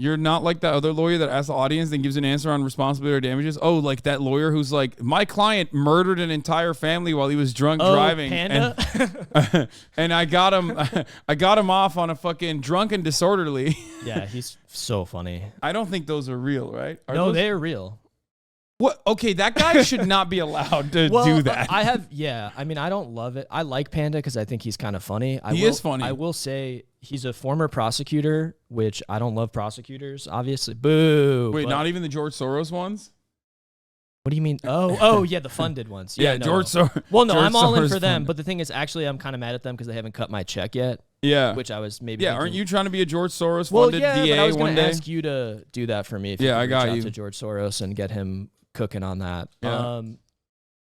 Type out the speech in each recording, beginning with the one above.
You're not like that other lawyer that asks the audience and gives an answer on responsibility or damages. Oh, like that lawyer who's like, my client murdered an entire family while he was drunk driving. Panda? And I got him I got him off on a fucking drunk and disorderly. Yeah, he's so funny. I don't think those are real, right? No, they're real. What? Okay, that guy should not be allowed to do that. I mean, I don't love it. I like Panda because I think he's kind of funny. He is funny. I will say he's a former prosecutor, which I don't love prosecutors, obviously. Boo. Wait, not even the George Soros ones? What do you mean? Oh, yeah, the funded ones. Yeah, no. George Soros. Well, no, I'm all in for them. Funded. But the thing is, actually, I'm kind of mad at them because they haven't cut my check yet. Yeah. Which I was maybe. Yeah, thinking, aren't you trying to be a George Soros funded DA but I was one gonna day? ask you to do that for me. If Yeah, you I got reach out you. to George Soros and get him cooking on that. Yeah.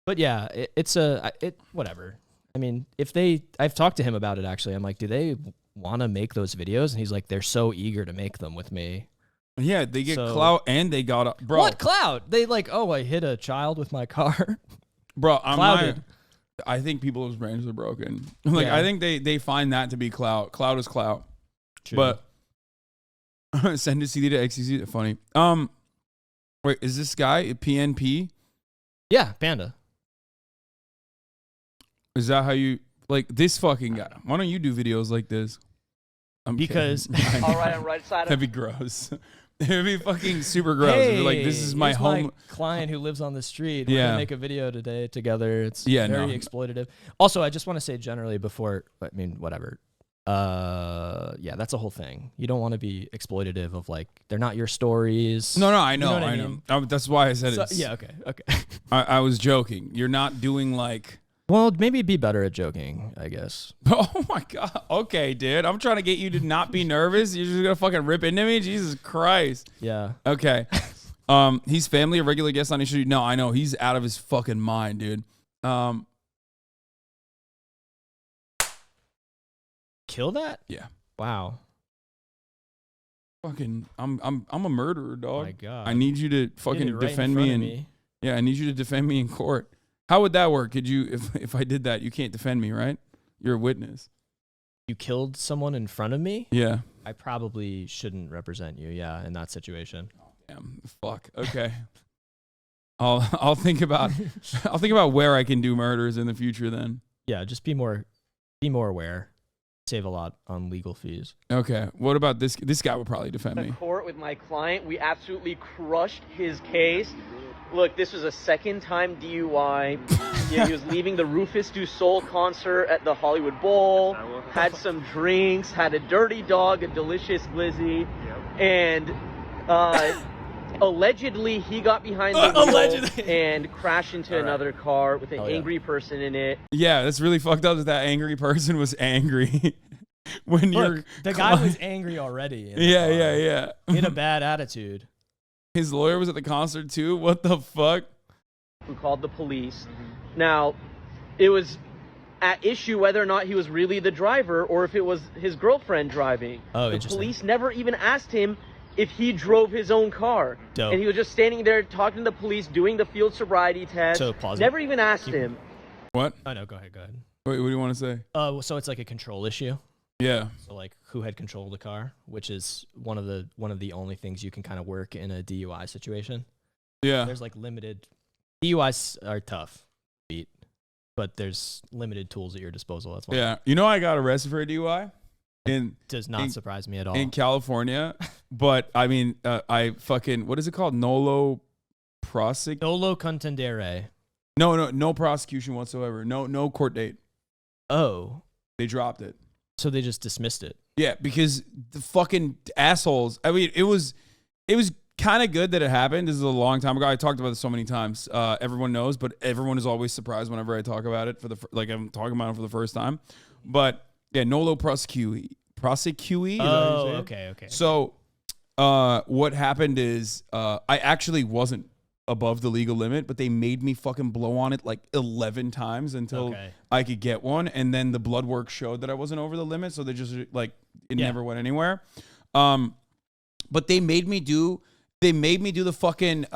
But yeah, whatever. I mean, I've talked to him about it actually. I'm like, do they want to make those videos? And he's like, they're so eager to make them with me. Yeah, they get clout and they got bro. What clout? They like, oh, I hit a child with my car. Bro, I'm Clouded. not. I think people's brains are broken. Like, Yeah. I think they find that to be clout. Clout is clout. True. But send a CD to XCC. Funny. Wait, is this guy PNP? Yeah, Panda. Is that how you like this fucking guy? Why don't you do videos like this? Because all right, on right side. That'd be gross. It'd be fucking super gross. It'd be like, this is my here's home. my client who lives on the street. We're Yeah. gonna make a video today together. It's Yeah, very no. exploitative. Also, I just want to say generally before, I mean, whatever. Yeah, that's a whole thing. You don't want to be exploitative of like, they're not your stories. No, I know, You know what I I know. mean? That's why I said So, it. yeah, okay. I was joking. You're not doing like. Well, maybe be better at joking, I guess. Oh my god. Okay, dude. I'm trying to get you to not be nervous. You're just gonna fucking rip into me. Jesus Christ. Yeah. Okay. He's family, a regular guest on his show. No, I know he's out of his fucking mind, dude. Kill that? Yeah. Wow. Fucking, I'm a murderer, dog. My God. I need you to You did fucking it right in defend front me of and yeah, I need you to defend me in court. How would that work? Could you, if I did that, you can't defend me, right? You're a witness. You killed someone in front of me? Yeah. I probably shouldn't represent you, yeah, in that situation. Damn. Fuck. Okay. I'll think about where I can do murders in the future then. Yeah, just be more aware. Save a lot on legal fees. Okay. What about this? This guy would probably defend me. Court with my client, we absolutely crushed his case. Look, this was a second-time DUI. Yeah, he was leaving the Rufus Du Sol concert at the Hollywood Bowl, had some drinks, had a dirty dog, a delicious glizzy, and allegedly he got behind the wheel and crashed into another car with an angry person in it. Yeah, that's really fucked up that angry person was angry. When Look, the guy was angry already. Yeah. In a bad attitude. His lawyer was at the concert too? What the fuck? Who called the police. Now, it was at issue whether or not he was really the driver or if it was his girlfriend driving. Oh, the interesting. police never even asked him if he drove his own car. Dope. And he was just standing there talking to the police, doing the field sobriety test. So plausible. Never even asked him. What? Oh, no, go ahead. Wait, what do you want to say? So it's like a control issue. Yeah. So like who had control of the car, which is one of the only things you can kind of work in a DUI situation. Yeah. There's like limited DUIs are tough, but there's limited tools at your disposal. That's why. Yeah. You know I got arrested for a DUI? Does not surprise me at all. In California. But I mean, I fucking, what is it called? Nolo contendere. No prosecution whatsoever. No court date. Oh. They dropped it. So they just dismissed it. Yeah, because the fucking assholes. I mean, it was kind of good that it happened. This is a long time ago. I talked about this so many times. Everyone knows, but everyone is always surprised whenever I talk about it like I'm talking about it for the first time. But yeah, nolo prosecuee. Oh, okay. So, what happened is, I actually wasn't above the legal limit, but they made me fucking blow on it like 11 times until I could get one. And then the blood work showed that I wasn't over the limit. So they just like, it never went anywhere. But they made me do They made me do the fucking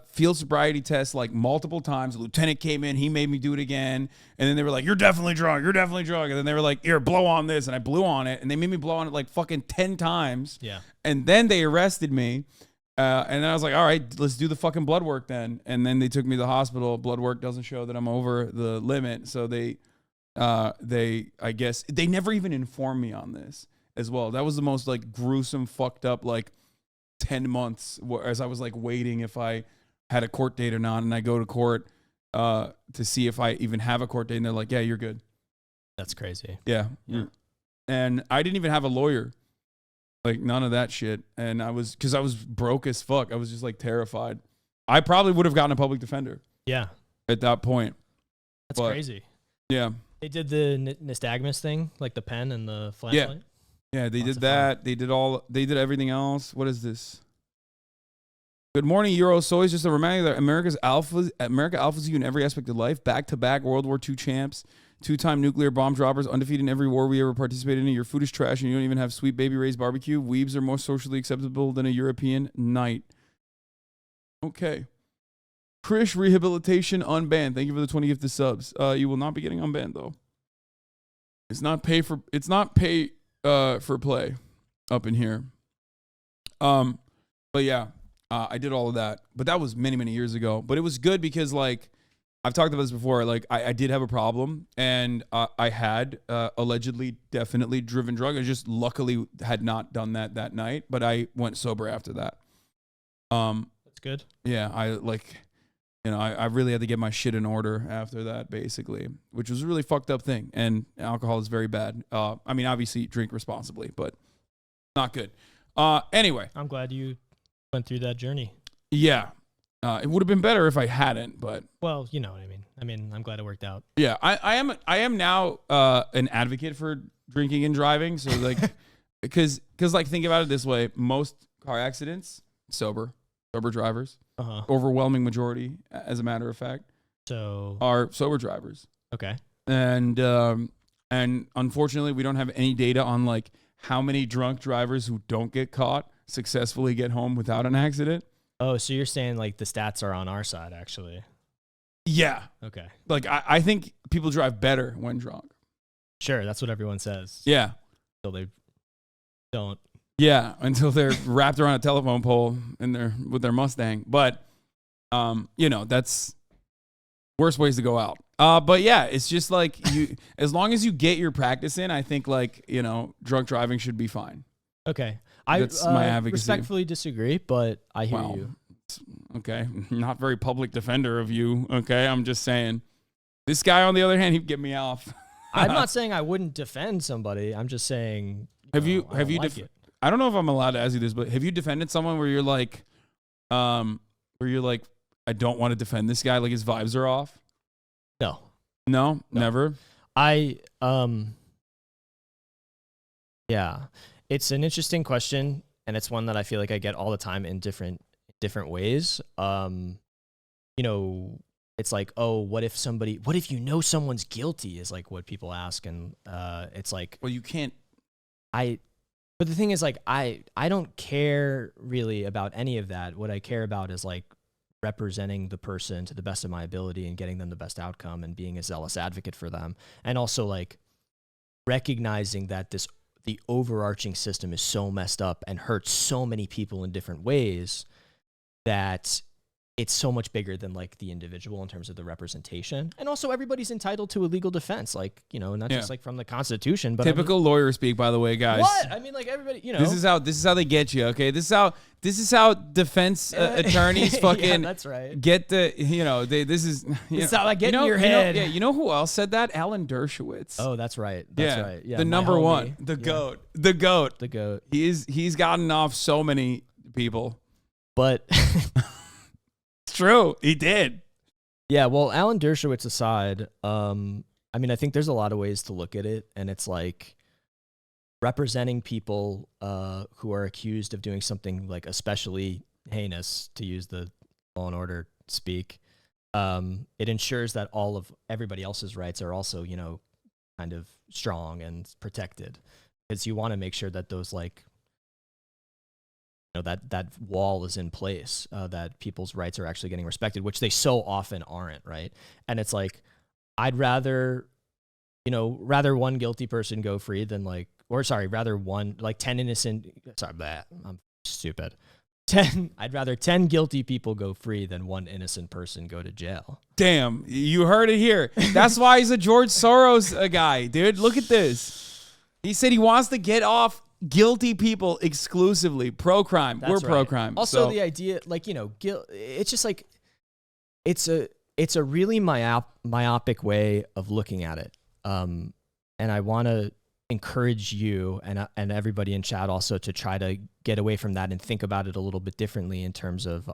field sobriety test like multiple times. The lieutenant came in, he made me do it again. And then they were like, you're definitely drunk. You're definitely drunk. And then they were like, here, blow on this. And I blew on it. And they made me blow on it like fucking 10 times. Yeah. And then they arrested me. And then I was like, all right, let's do the fucking blood work then. And then they took me to the hospital. Blood work doesn't show that I'm over the limit. So they I guess, they never even informed me on this as well. That was the most like gruesome, fucked up, like 10 months as I was like waiting if I had a court date or not. And I go to court to see if I even have a court date. And they're like, yeah, you're good. That's crazy. Yeah. And I didn't even have a lawyer. Like none of that shit. And because I was broke as fuck. I was just like terrified. I probably would have gotten a public defender. Yeah. At that point. That's crazy. Yeah. They did the nystagmus thing, like the pen and the flashlight. Yeah, they did that. They did everything else. What is this? Good morning, Euro. So it's just a reminder that America alphas you in every aspect of life. Back-to-back World War II champs, 2-time nuclear bomb droppers, undefeated in every war we ever participated in. Your food is trash and you don't even have sweet baby Ray's barbecue. Weebs are more socially acceptable than a European night. Okay. Krish Rehabilitation unbanned. Thank you for the 20 gifted subs. You will not be getting unbanned though. It's not pay for play up in here. But yeah, I did all of that. But that was many, many years ago. But it was good because like I've talked about this before. Like I did have a problem and I had allegedly definitely driven drunk. I just luckily had not done that night, but I went sober after that. That's good. Yeah, I really had to get my shit in order after that, basically, which was a really fucked up thing. And alcohol is very bad. I mean, obviously, drink responsibly, but not good. Anyway. I'm glad you went through that journey. Yeah. It would have been better if I hadn't, but. Well, you know what I mean. I mean, I'm glad it worked out. Yeah, I am now an advocate for drinking and driving. So, like, because like, think about it this way. Most car accidents, sober drivers. Overwhelming majority, as a matter of fact, are sober drivers. Okay. And unfortunately, we don't have any data on like how many drunk drivers who don't get caught successfully get home without an accident. Oh, so you're saying like the stats are on our side, actually? Yeah. Okay. Like I think people drive better when drunk. Sure, that's what everyone says. Yeah. Until they don't. Yeah, until they're wrapped around a telephone pole with their Mustang. But, that's worst ways to go out. But yeah, it's just like as long as you get your practice in, I think like, drunk driving should be fine. Okay. That's my advocacy. Respectfully disagree, but I hear you. Okay. Not very public defender of you. Okay. I'm just saying this guy, on the other hand, he'd get me off. I'm not saying I wouldn't defend somebody. I'm just saying, have you I don't know if I'm allowed to ask you this, but have you defended someone where you're like, I don't want to defend this guy, like his vibes are off? No, never. Yeah, it's an interesting question, and it's one that I feel like I get all the time in different ways. It's like, oh, what if someone's guilty is like what people ask, and it's like, well, you can't. But the thing is, like, I don't care really about any of that. What I care about is like representing the person to the best of my ability and getting them the best outcome and being a zealous advocate for them. And also like recognizing that the overarching system is so messed up and hurts so many people in different ways that it's so much bigger than like the individual in terms of the representation. And also everybody's entitled to a legal defense, like, not just like from the Constitution, but typical lawyer speak, by the way, guys. What? I mean, like everybody, This is how they get you, okay? This is how defense attorneys fucking yeah, that's right. Get the, this is how I get in your head. You know who else said that? Alan Dershowitz. Oh, that's right. That's right. Yeah. The number one, the goat. The goat. He's gotten off so many people. But true, he did. Yeah, well, Alan Dershowitz aside, I mean, I think there's a lot of ways to look at it, and it's like representing people who are accused of doing something like especially heinous, to use the Law and Order speak. It ensures that all of everybody else's rights are also, kind of strong and protected, because you want to make sure that those like that wall is in place, that people's rights are actually getting respected, which they so often aren't, right? And it's like, I'd rather one guilty person go free than rather 10 innocent, I'm stupid. I'd rather 10 guilty people go free than one innocent person go to jail. Damn, you heard it here. That's why he's a George Soros guy, dude. Look at this. He said he wants to get off guilty people exclusively. Pro-crime. We're pro-crime. Also, the idea, guilt, it's just like, it's a really myopic way of looking at it. And I want to encourage you and everybody in chat also to try to get away from that and think about it a little bit differently in terms of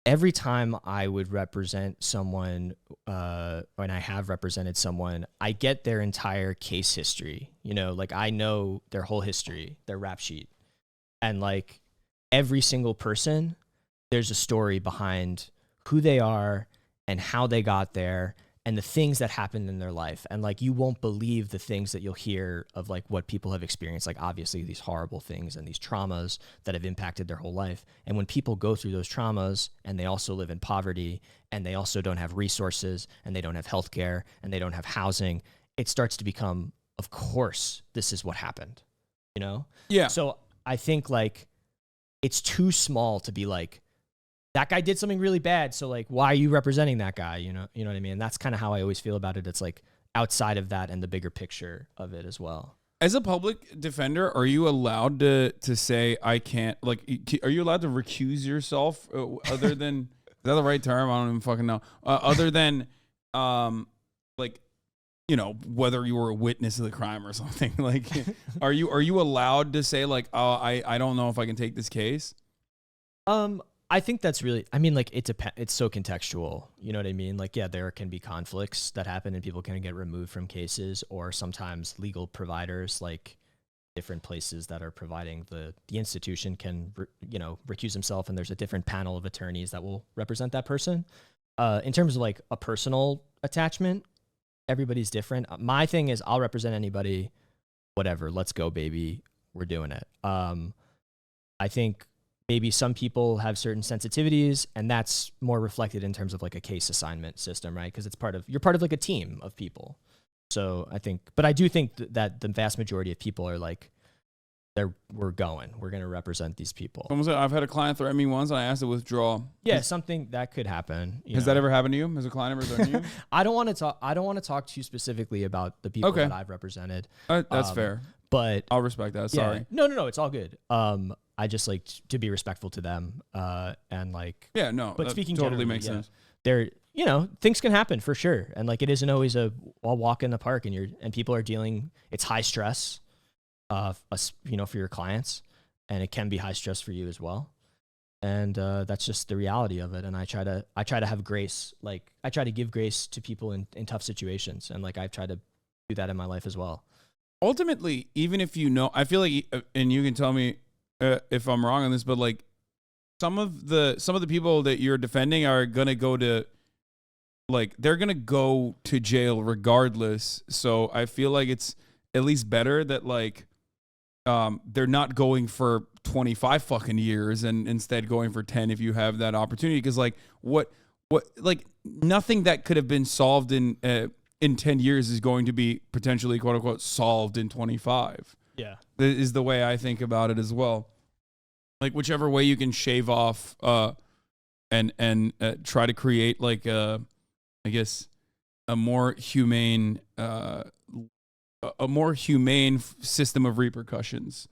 every time I would represent someone, when I have represented someone, I get their entire case history. I know their whole history, their rap sheet. And every single person, there's a story behind who they are and how they got there and the things that happened in their life. And you won't believe the things that you'll hear of what people have experienced, obviously these horrible things and these traumas that have impacted their whole life. And when people go through those traumas and they also live in poverty and they also don't have resources and they don't have healthcare and they don't have housing, it starts to become, of course, this is what happened, Yeah. So I think it's too small to be that guy did something really bad, so why are you representing that guy? You know what I mean? And that's kind of how I always feel about it. It's outside of that and the bigger picture of it as well. As a public defender, are you allowed to say I can't? Are you allowed to recuse yourself? Other than is that the right term? I don't even fucking know. Other than whether you were a witness of the crime or something. Are you allowed to say I don't know if I can take this case? I think that's really, it's so contextual. You know what I mean? There can be conflicts that happen and people can get removed from cases, or sometimes legal providers, different places that are providing the institution can, recuse himself, and there's a different panel of attorneys that will represent that person. In terms of a personal attachment, everybody's different. My thing is I'll represent anybody, whatever, let's go, baby. We're doing it. I think maybe some people have certain sensitivities, and that's more reflected in terms of a case assignment system, right? Because you're part of a team of people. So I do think that the vast majority of people are we're going to represent these people. I've had a client threaten me once and I asked to withdraw. Yeah, something that could happen. Has that ever happened to you? Has a client ever threatened you? I don't want to talk too specifically about the people that I've represented. That's fair. But I'll respect that. Sorry. No, it's all good. I just like to be respectful to them, and yeah, no, but speaking totally makes sense. There, things can happen for sure, and it isn't always a walk in the park, and people are dealing. It's high stress, for your clients, and it can be high stress for you as well, and that's just the reality of it. And I try to have grace, I try to give grace to people in tough situations, and I've tried to do that in my life as well. Ultimately, even if I feel and you can tell me if I'm wrong on this, but some of the people that you're defending are gonna go to, they're gonna go to jail regardless. So I feel it's at least better that they're not going for 25 fucking years and instead going for 10 if you have that opportunity. Because what nothing that could have been solved in 10 years is going to be potentially quote unquote solved in 25. Yeah. Is the way I think about it as well. Whichever way you can shave off and try to create I guess a more humane system of repercussions.